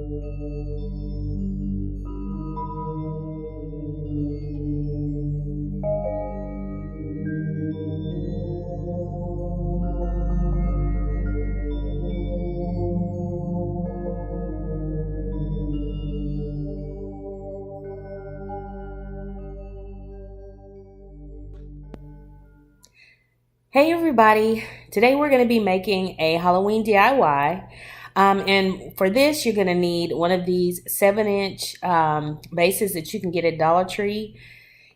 Hey everybody, today we're going to be making a Halloween DIY. And for this, you're going to need one of these 7-inch bases that you can get at Dollar Tree.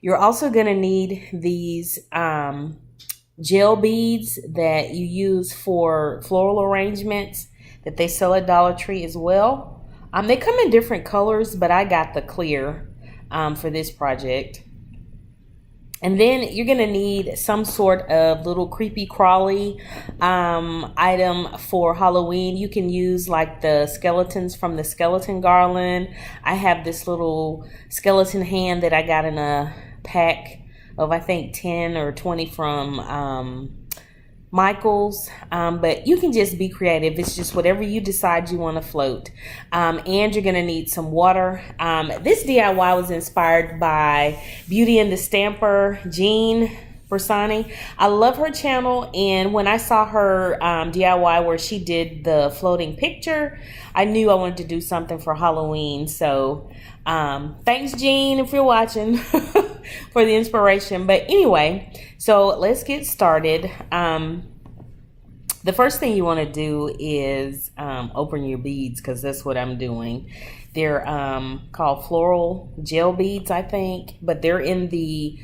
You're also going to need these gel beads that you use for floral arrangements that they sell at Dollar Tree as well. They come in different colors, but I got the clear for this project. And then you're going to need some sort of little creepy crawly item for Halloween. You can use like the skeletons from the skeleton garland. I have this little skeleton hand that I got in a pack of I think 10 or 20 from Michael's, but you can just be creative. It's just whatever you decide you want to float. And you're going to need some water. This DIY was inspired by Beauty and the Stamper, Jean Bersani. I love her channel, and when I saw her DIY where she did the floating picture, I knew I wanted to do something for Halloween. So thanks, Jean, if you're watching, for the inspiration. But anyway, so let's get started. The first thing you want to do is open your beads, because that's what I'm doing. They're called floral gel beads, I think, but they're in the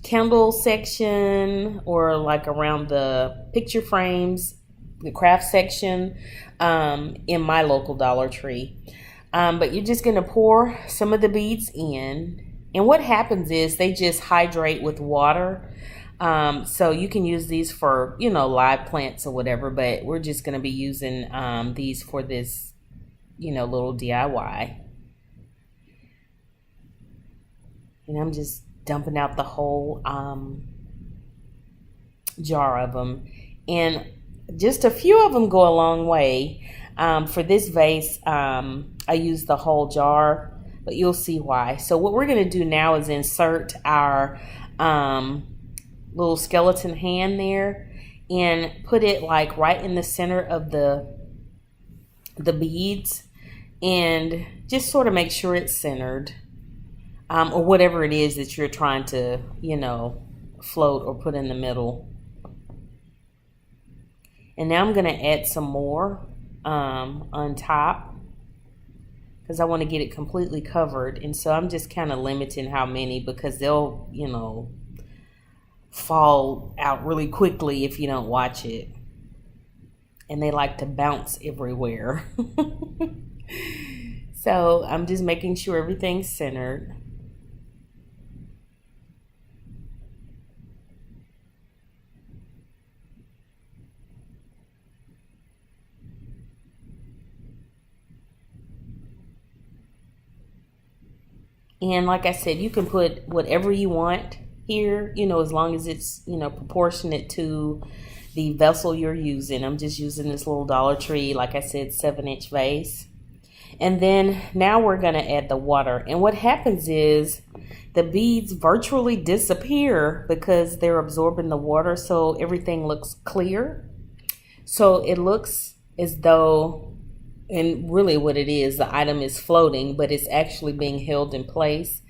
candle section, or like around the picture frames, the craft section, in my local Dollar Tree. But you're just going to pour some of the beads in. And what happens is they just hydrate with water. So you can use these for, live plants or whatever, but we're just going to be using these for this, little DIY. And I'm just dumping out the whole jar of them. And just a few of them go a long way. For this vase, I use the whole jar, but you'll see why. So what we're going to do now is insert our little skeleton hand there and put it like right in the center of the beads, and just sort of make sure it's centered, or whatever it is that you're trying to, float or put in the middle. And now I'm going to add some more on top, because I want to get it completely covered. And so I'm just kind of limiting how many, because they'll, fall out really quickly if you don't watch it. And they like to bounce everywhere. So I'm just making sure everything's centered. And like I said, you can put whatever you want here, as long as it's, proportionate to the vessel you're using. I'm just using this little Dollar Tree, like I said, 7-inch vase. And then now we're going to add the water. And what happens is the beads virtually disappear because they're absorbing the water, so everything looks clear. So it looks as though, and really what it is, the item is floating, but it's actually being held in place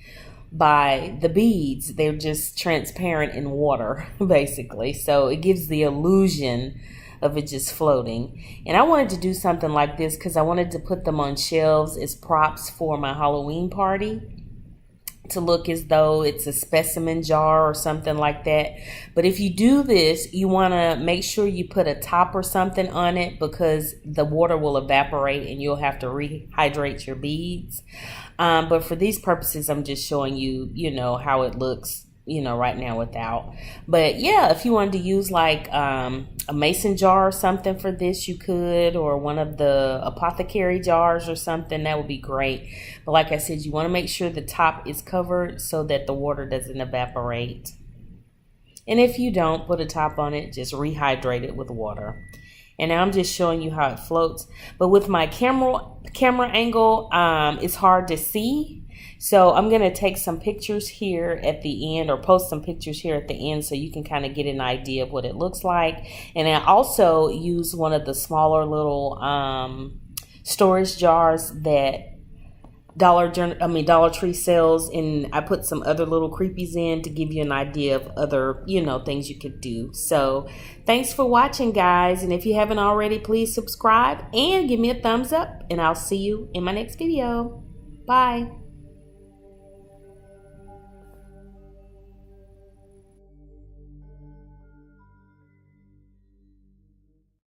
by the beads. They're just transparent in water, basically. So it gives the illusion of it just floating. And I wanted to do something like this because I wanted to put them on shelves as props for my Halloween party, to look as though it's a specimen jar or something like that. But if you do this, you want to make sure you put a top or something on it, because the water will evaporate and you'll have to rehydrate your beads. But for these purposes, I'm just showing you, how it looks, right now without. But yeah, if you wanted to use like a mason jar or something for this, you could, or one of the apothecary jars or something, that would be great. But like I said, you want to make sure the top is covered so that the water doesn't evaporate. And if you don't put a top on it, just rehydrate it with water. And now I'm just showing you how it floats. But with my camera angle, it's hard to see. So I'm going to take some pictures here at the end, or post some pictures here at the end, so you can kind of get an idea of what it looks like. And I also use one of the smaller little storage jars that Dollar Tree sells, and I put some other little creepies in to give you an idea of other, things you could do. So thanks for watching, guys, and if you haven't already, please subscribe and give me a thumbs up, and I'll see you in my next video. Bye.